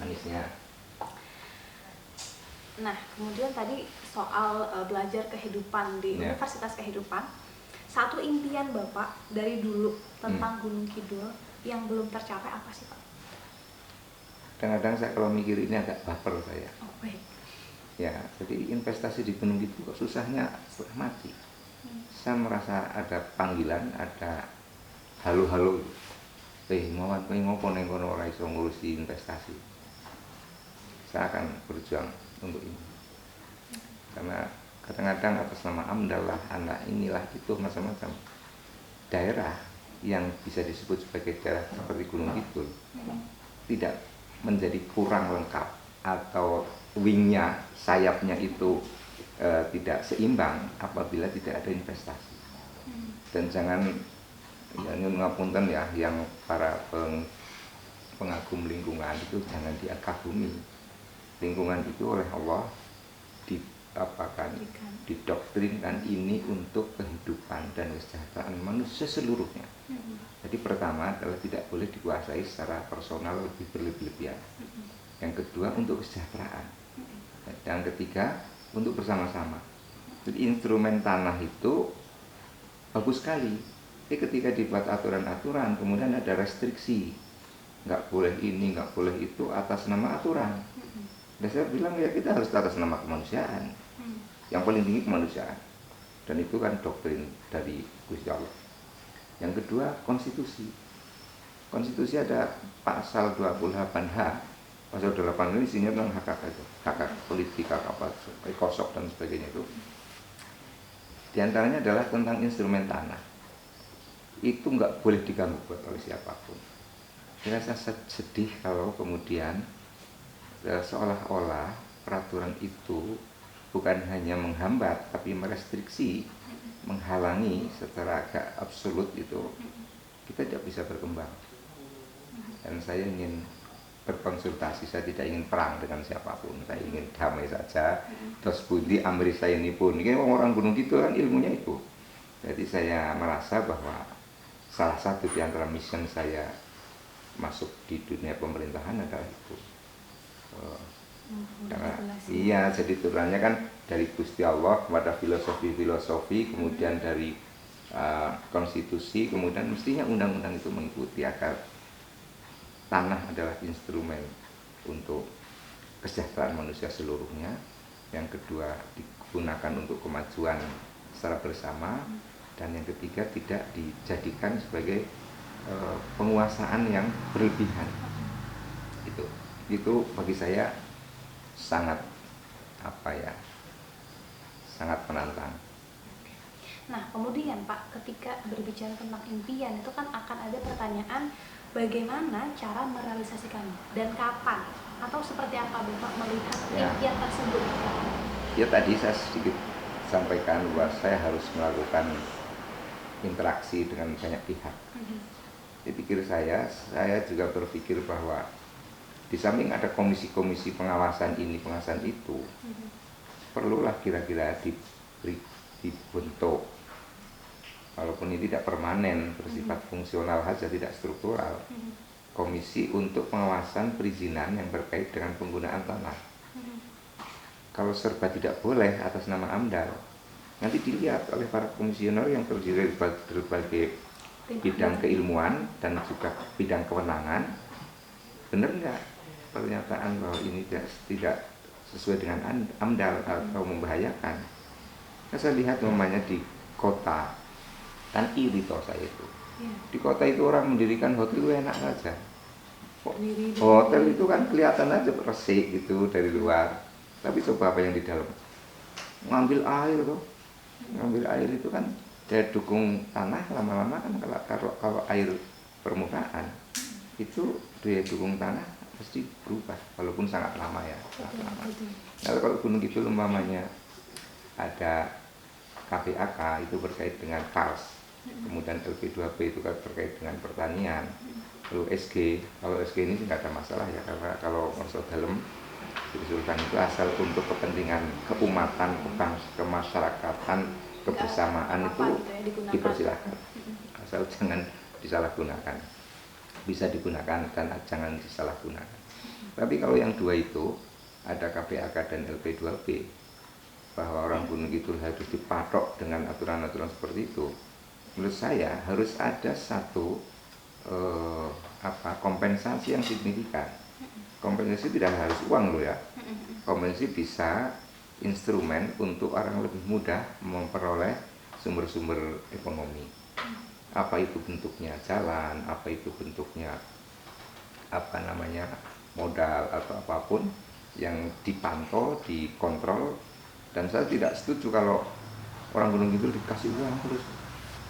manisnya. Nah, kemudian tadi soal belajar kehidupan di Universitas Kehidupan, satu impian Bapak dari dulu tentang Gunung Kidul yang belum tercapai apa sih Pak? Kadang-kadang saya kalau mikir ini agak baper saya. Oh, baik. Ya, jadi investasi di Gunung Kidul kok susahnya setengah mati. Saya merasa ada panggilan, ada halo-halo. Mau neng kono ora iso ngurusi investasi. Saya akan berjuang untuk ini. Karena kadang-kadang atas nama AMDAL lah, anak inilah itu macam-macam. Daerah yang bisa disebut sebagai daerah seperti Gunung Kidul tidak menjadi kurang lengkap atau wingnya, sayapnya itu tidak seimbang apabila tidak ada investasi. Dan jangan nyun ngapunten ya, yang para pengagum lingkungan itu jangan diakagumi. Lingkungan itu oleh Allah didoktrinkan ini untuk kehidupan dan kesejahteraan manusia seluruhnya. Jadi pertama adalah tidak boleh dikuasai secara personal lebih berlebih-lebihan. Yang kedua untuk kesejahteraan. Dan ketiga untuk bersama-sama. Jadi instrumen tanah itu bagus sekali. Tapi ketika dibuat aturan-aturan kemudian ada restriksi, nggak boleh ini, nggak boleh itu atas nama aturan. Dan saya bilang ya kita harus atas nama kemanusiaan. Yang paling tinggi kemanusiaan. Dan itu kan doktrin dari Gusti Allah. Yang kedua konstitusi. Konstitusi ada pasal 28H. Pasal 28 ini isinya tentang hak politik, hak apa, kosok dan sebagainya itu. Di antaranya adalah tentang instrumen tanah. Itu nggak boleh diganggu oleh siapapun. Saya rasa sedih kalau kemudian seolah-olah peraturan itu bukan hanya menghambat tapi merestriksi, menghalangi secara agak absolut itu, kita tidak bisa berkembang. Dan saya ingin berkonsultasi, saya tidak ingin perang dengan siapapun, saya ingin damai saja. Terus budi amri saya ini pun, ini orang Gunung Kidul kan ilmunya itu. Jadi saya merasa bahwa salah satu di antara mission saya masuk di dunia pemerintahan adalah itu. Karena iya, jadi turunannya kan dari Gusti Allah kepada filosofi, kemudian dari konstitusi, kemudian mestinya undang-undang itu mengikuti agar tanah adalah instrumen untuk kesejahteraan manusia seluruhnya. Yang kedua digunakan untuk kemajuan secara bersama, dan yang ketiga tidak dijadikan sebagai penguasaan yang berlebihan. Itu bagi saya sangat sangat menantang. Nah, kemudian Pak, ketika berbicara tentang impian itu kan akan ada pertanyaan bagaimana cara merealisasikannya dan kapan atau seperti apa Bapak melihat impian tersebut? Ya tadi saya sedikit sampaikan bahwa saya harus melakukan interaksi dengan banyak pihak. Di pikir saya juga berpikir bahwa di samping ada komisi-komisi pengawasan ini, pengawasan itu, perlulah kira-kira dibentuk, walaupun ini tidak permanen, bersifat fungsional saja, tidak struktural, komisi untuk pengawasan perizinan yang berkait dengan penggunaan tanah. Kalau serba tidak boleh atas nama AMDAL, nanti dilihat oleh para komisioner yang terdiri dari berbagai bidang keilmuan dan juga bidang kewenangan, benar nggak pernyataan bahwa ini tidak sesuai dengan AMDAL atau membahayakan. Nah, saya lihat namanya di kota, kan iri toh saya itu. Di kota itu orang mendirikan hotel itu enak saja. Hotel itu kan kelihatan aja resik gitu dari luar, tapi coba apa yang di dalam? Ngambil air tuh, ngambil air itu kan daya dukung tanah lama-lama kan kalau air permukaan itu daya dukung tanah pasti berubah walaupun sangat lama ya. Nah, kalau Gunung Kidul umpamanya ada KPAK itu berkait dengan PARS, kemudian LP2P itu kan berkait dengan pertanian, lalu SG, kalau SG ini nggak ada masalah ya, karena kalau masuk dalam diusulkan itu asal untuk kepentingan keumatan, kemasyarakatan, kebersamaan itu dipersilahkan, asal jangan disalahgunakan, bisa digunakan dan jangan disalahgunakan. Tapi kalau yang dua itu ada KPAK dan LP2B, bahwa orang Gunung Kidul harus dipatok dengan aturan-aturan seperti itu, menurut saya harus ada satu kompensasi yang signifikan. Kompensasi tidak harus uang loh ya. Kompensasi bisa instrumen untuk orang lebih mudah memperoleh sumber-sumber ekonomi. Apa itu bentuknya jalan, apa itu bentuknya modal atau apapun yang dipantau, dikontrol. Dan saya tidak setuju kalau orang Gunung Kidul dikasih uang terus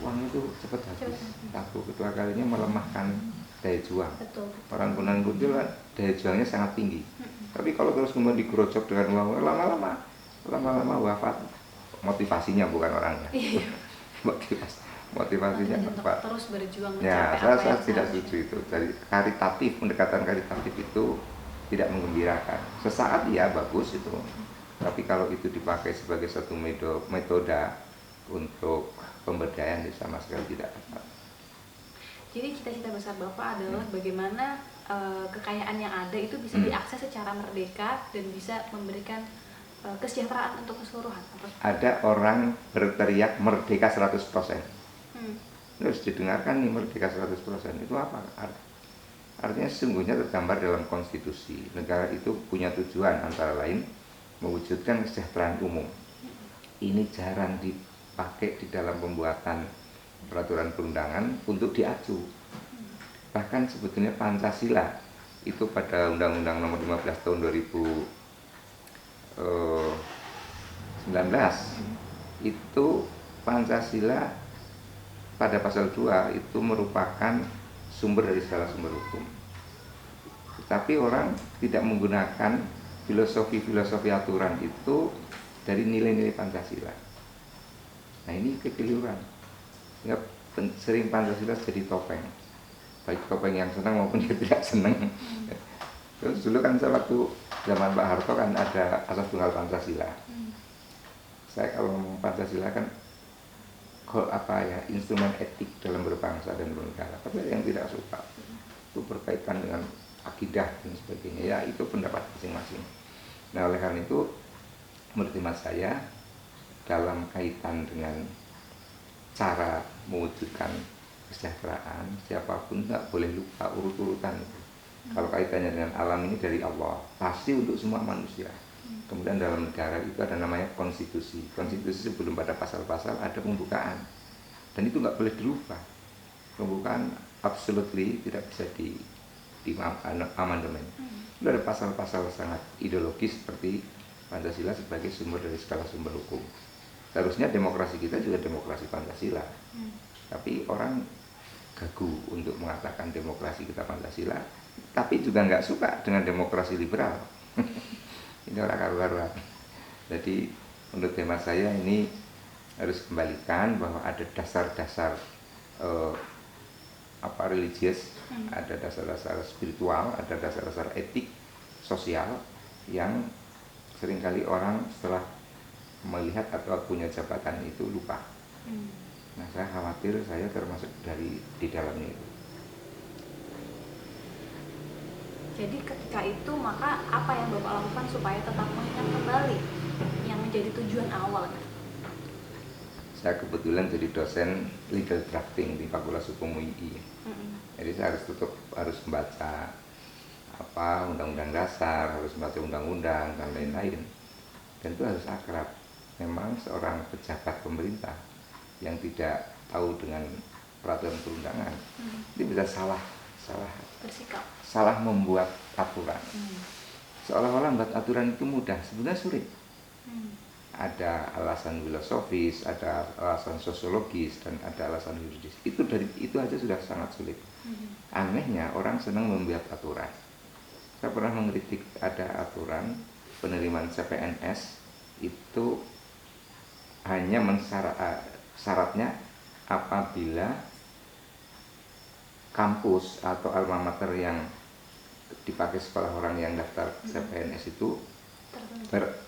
uang itu cepat habis. Satu, kedua kalinya melemahkan daya juang. Betul. Orang Gunung Kidul daya juangnya sangat tinggi. Tapi kalau terus kemudian digerocok dengan uang, lama-lama wafat. Motivasinya bukan orangnya. Motivasinya Pak. Terus berjuang ya, saya tidak setuju itu. Dari pendekatan karitatif itu tidak menggembirakan. Sesaat ya bagus itu. Tapi kalau itu dipakai sebagai satu metode untuk pemberdayaan, sama sekali tidak tepat. Jadi cita-cita besar Bapak adalah bagaimana kekayaan yang ada itu bisa diakses secara merdeka dan bisa memberikan kesejahteraan untuk keseluruhan. Ada orang berteriak merdeka 100%. Terus didengarkan nih merdeka 100%. Itu apa? Artinya sesungguhnya tergambar dalam konstitusi. Negara itu punya tujuan antara lain mewujudkan kesejahteraan umum. Ini jarang dipakai di dalam pembuatan peraturan perundangan untuk diacu. Bahkan sebetulnya Pancasila itu pada Undang-Undang Nomor 15 Tahun 2019 itu Pancasila pada pasal 2 itu merupakan sumber dari segala sumber hukum. Tetapi orang tidak menggunakan filosofi aturan itu dari nilai-nilai Pancasila. Nah ini kekeliruan. Sering Pancasila jadi topeng, baik topeng yang senang maupun yang tidak senang. Terus dulu kan saya waktu zaman Pak Harto kan ada asas tunggal Pancasila. Saya kalau ngomong Pancasila kan instrumen etik dalam berbangsa dan bernegara. Tapi ada yang tidak suka, itu berkaitan dengan akidah dan sebagainya. Ya itu pendapat masing-masing. Nah oleh karena itu menurut hemat saya dalam kaitan dengan cara mewujudkan kesejahteraan, siapapun tak boleh lupa urut-urutan itu. Kalau kaitannya dengan alam ini dari Allah, pasti untuk semua manusia. Kemudian dalam negara itu ada namanya konstitusi. Konstitusi sebelum pada pasal-pasal ada pembukaan. Dan itu nggak boleh dirubah. Pembukaan absolutely tidak bisa di amandemen. Itu ada pasal-pasal sangat ideologis seperti Pancasila sebagai sumber dari segala sumber hukum. Seharusnya demokrasi kita juga demokrasi Pancasila. Tapi orang gagu untuk mengatakan demokrasi kita Pancasila, tapi juga nggak suka dengan demokrasi liberal. Ini orang karu-karuan. Jadi menurut hemat saya ini harus kembalikan bahwa ada dasar-dasar religius, ada dasar-dasar spiritual, ada dasar-dasar etik, sosial yang seringkali orang setelah melihat atau punya jabatan itu lupa. Nah saya khawatir saya termasuk di dalamnya itu. Jadi ketika itu maka apa yang Bapak lakukan supaya tetap mengingat kembali yang menjadi tujuan awal? Saya kebetulan jadi dosen legal drafting di Fakultas Hukum UI. Jadi saya harus membaca undang-undang dasar, harus membaca undang-undang dan lain-lain. Dan itu harus akrab. Memang seorang pejabat pemerintah yang tidak tahu dengan peraturan perundangan itu bisa salah membuat aturan. Seolah-olah membuat aturan itu mudah, sebenarnya sulit. Ada alasan filosofis, ada alasan sosiologis, dan ada alasan yuridis. Itu aja sudah sangat sulit. Anehnya orang senang membuat aturan. Saya pernah mengkritik ada aturan penerimaan CPNS itu hanya syaratnya apabila kampus atau alma mater yang dipakai sekolah orang yang daftar CPNS itu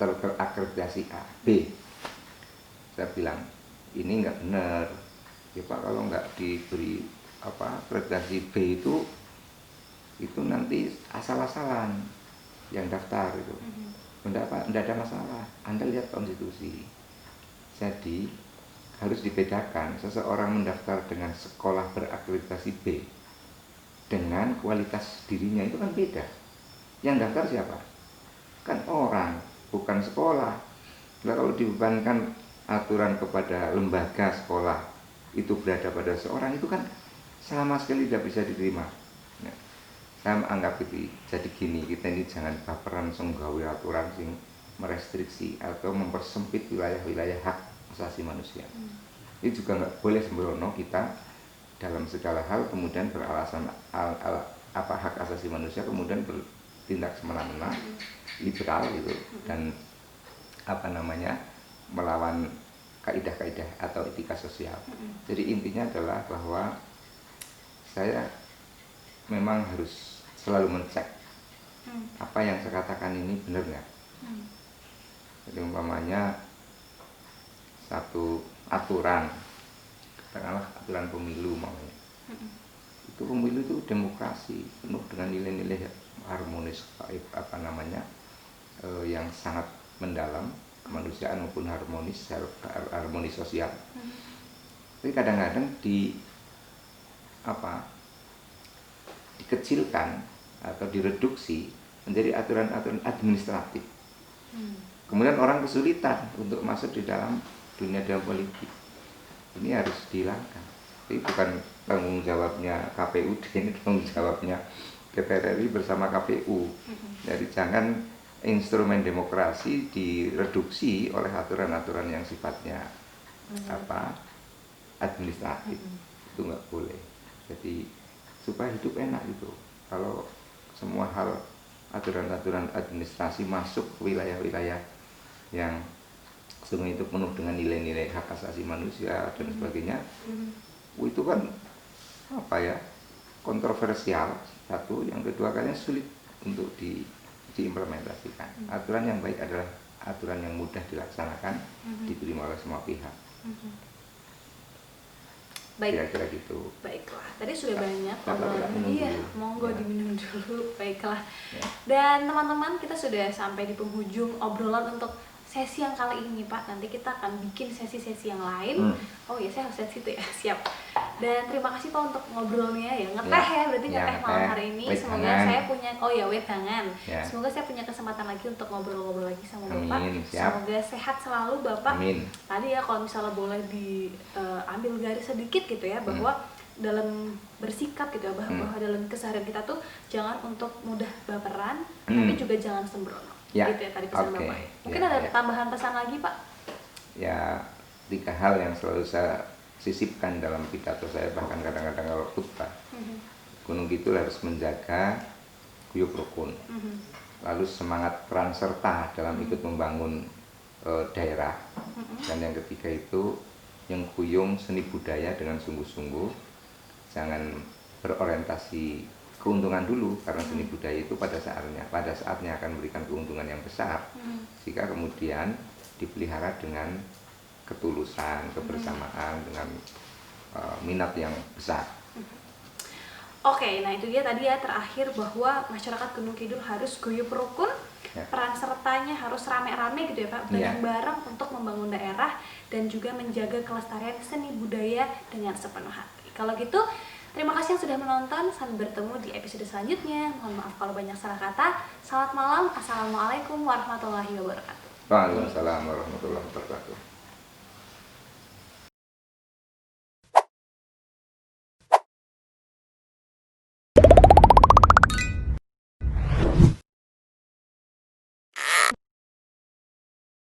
terakreditasi A, B. Saya bilang ini nggak benar ya Pak, kalau nggak diberi akreditasi B itu nanti asal-asalan. yang daftar itu. Tidak ada masalah. Anda lihat konstitusi. Jadi harus dibedakan seseorang mendaftar dengan sekolah berakreditasi B dengan kualitas dirinya itu kan beda. Yang daftar siapa? Kan orang, bukan sekolah. Nah, kalau dibebankan aturan kepada lembaga sekolah itu berada pada seorang, itu kan sama sekali tidak bisa diterima. Nah, saya anggap itu jadi gini, kita ini jangan baperan senggawe aturan sing merestriksi atau mempersempit wilayah-wilayah hak asasi manusia. Ini juga nggak boleh sembrono kita dalam segala hal kemudian beralasan hak asasi manusia kemudian bertindak semena-mena liberal gitu dan melawan kaidah-kaidah atau etika sosial. Jadi intinya adalah bahwa saya memang harus selalu mencek apa yang saya katakan ini benar nggak. Jadi umpamanya satu aturan, katakanlah aturan pemilu umpamanya, itu pemilu itu demokrasi penuh dengan nilai-nilai harmonis yang sangat mendalam, kemanusiaan maupun harmonis sosial. Tapi kadang-kadang dikecilkan atau direduksi menjadi aturan-aturan administratif. Kemudian orang kesulitan untuk masuk di dalam dunia politik. Ini harus dihilangkan. Ini bukan tanggung jawabnya KPUD, ini tanggung jawabnya DPR RI bersama KPU. Jadi jangan instrumen demokrasi direduksi oleh aturan-aturan yang sifatnya administratif. Itu nggak boleh. Jadi supaya hidup enak itu, kalau semua hal aturan-aturan administrasi masuk ke wilayah-wilayah yang sungguh itu penuh dengan nilai-nilai hak asasi manusia dan sebagainya, itu kan kontroversial satu, yang kedua kalinya sulit untuk diimplementasikan. Aturan yang baik adalah aturan yang mudah dilaksanakan, diterima oleh semua pihak. Baik. Kira-kira gitu. Baiklah, tadi sudah banyak obrolan. Iya, monggo diminum dulu. Baiklah. Dan teman-teman, kita sudah sampai di penghujung obrolan untuk sesi yang kali ini, Pak. Nanti kita akan bikin sesi-sesi yang lain. Oh ya, saya harus lihat situ ya. Siap. Dan terima kasih Pak untuk ngobrolnya ya. Ngeteh ya, berarti ngeteh malam hari ini. Semoga saya punya wedangan. Semoga saya punya kesempatan lagi untuk ngobrol-ngobrol lagi sama Bapak. Semoga sehat selalu Bapak. Amin. Tadi ya kalau misalnya boleh diambil garis sedikit gitu ya, bahwa dalam bersikap gitu ya, bahwa dalam keseharian kita tuh jangan untuk mudah baperan, tapi juga jangan sembrono. Gitu ya tadi pesan Bapak. Mungkin ada tambahan pesan lagi Pak? Ya, 3 hal yang selalu saya sisipkan dalam pidato saya, bahkan kadang-kadang kalau khutbah. Gunung Kidul harus menjaga guyub rukun, lalu semangat peran serta dalam ikut membangun daerah, dan yang ketiga itu yang kuyung seni budaya dengan sungguh-sungguh, jangan berorientasi keuntungan dulu, karena seni budaya itu pada saatnya akan memberikan keuntungan yang besar jika kemudian dipelihara dengan ketulusan, kebersamaan, dengan minat yang besar. Oke, nah itu dia tadi ya terakhir, bahwa masyarakat Gunung Kidul harus guyub rukun, peran sertanya harus rame-rame gitu ya Pak, bareng-bareng untuk membangun daerah dan juga menjaga kelestarian seni budaya dengan sepenuh hati. Kalau gitu, terima kasih yang sudah menonton. Sampai bertemu di episode selanjutnya. Mohon maaf kalau banyak salah kata. Selamat malam. Assalamualaikum warahmatullahi wabarakatuh. Waalaikumsalam warahmatullahi wabarakatuh.